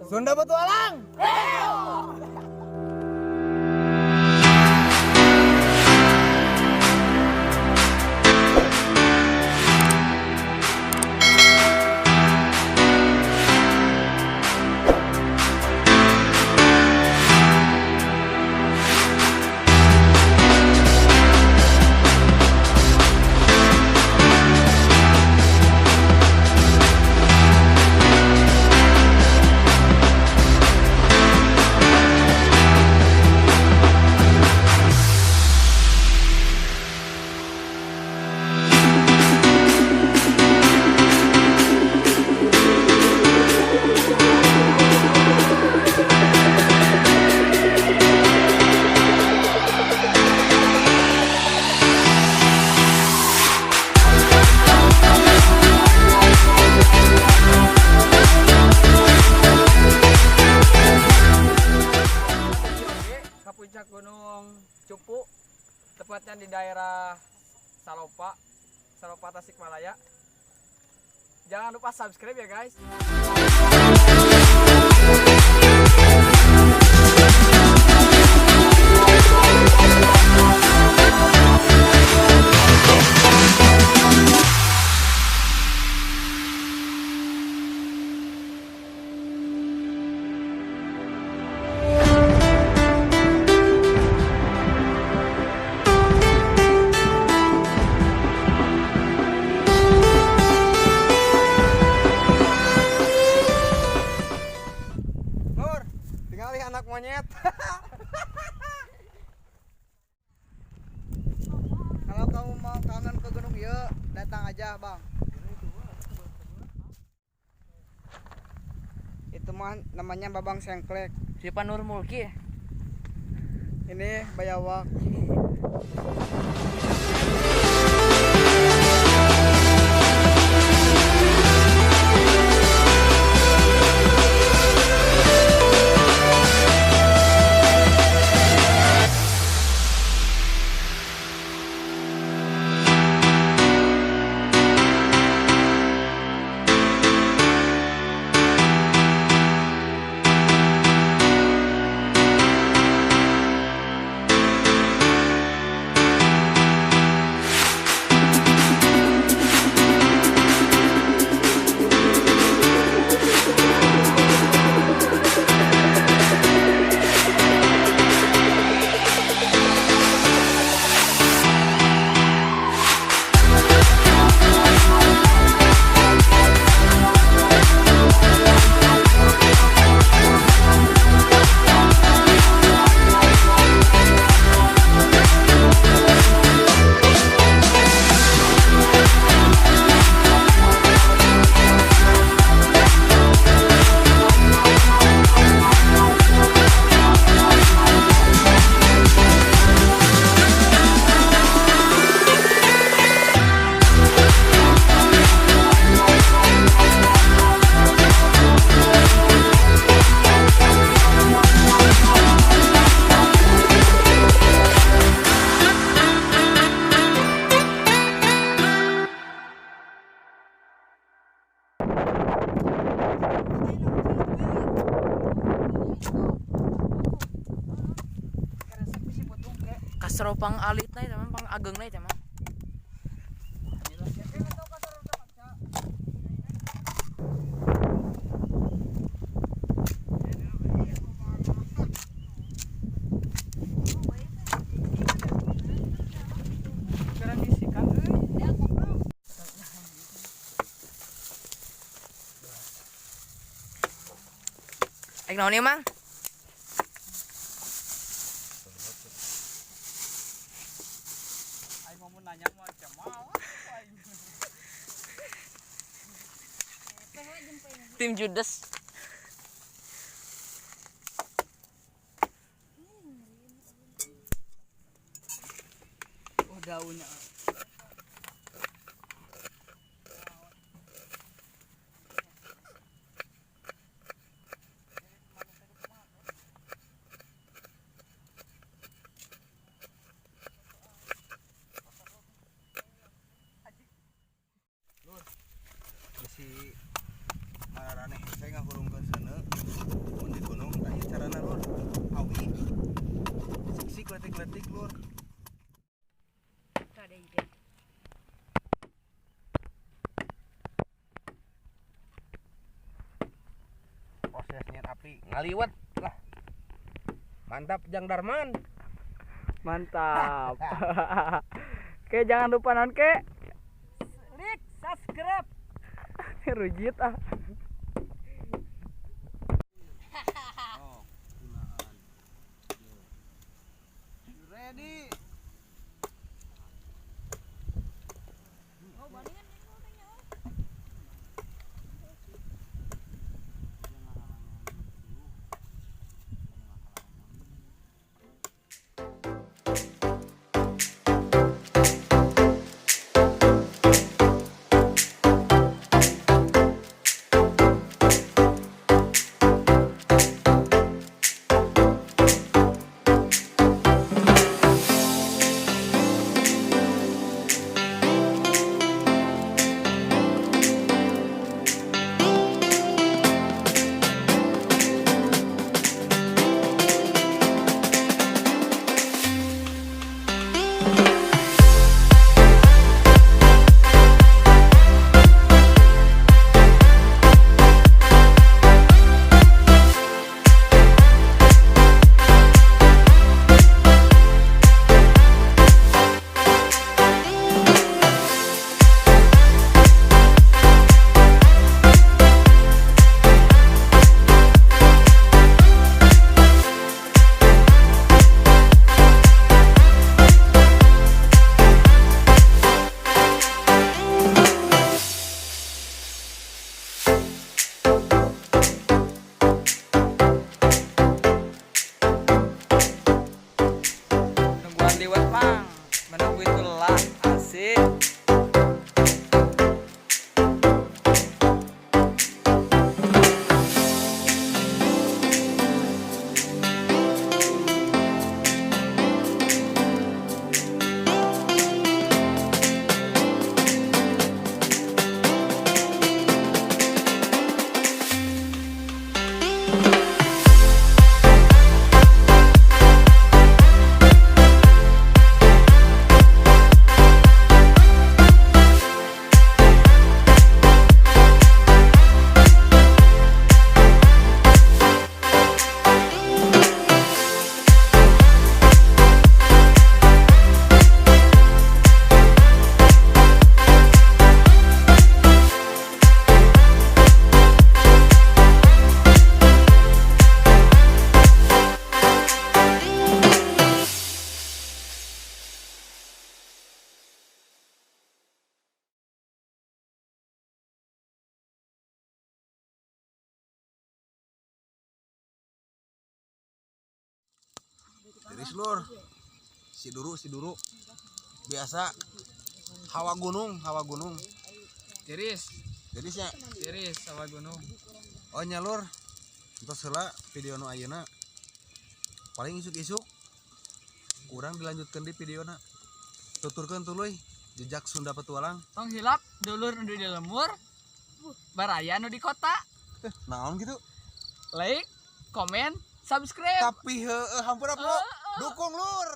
Sunda Petualang. Puncak Gunung Cupu, tepatnya di daerah Salopa Tasikmalaya. Jangan lupa subscribe ya guys. Tinggalin anak monyet. Kalau kamu mau kangen ke gunung yuk, datang aja bang. Itu mah namanya Babang Sengklek. Siapa Nur Mulki? Ini Bayawak. Kasro pang alit na ito, pang ageng na ito. Ay, naon niyo mang? Ay, mau nanya mau cemal. Tim Judas. Oh, daunnya. Si marane saya ngahurungkeun seuneu prosesnya api ngaliwat lah. Mantap Jang Darman. Mantap. Oke, jangan lupa ke Klik subscribe. rujit ah. Ready. Nungguan liwat Mang. Menunggu itu lelah. Asik. Tiris lur. Si duru. Biasa hawa gunung. Tiris, Tirisnya. tiris sama gunung. Oh nya lur. Entos heula video nu ayeuna. Paling isuk-isuk kurang dilanjutkan di videona. Tuturkeun tuluy jejak Sunda petualang. Tong hilap dulur nu di lemur. Baraya nu di kota. Naon gitu? Like, komen, subscribe. Tapi hampura bro. Dukung lur.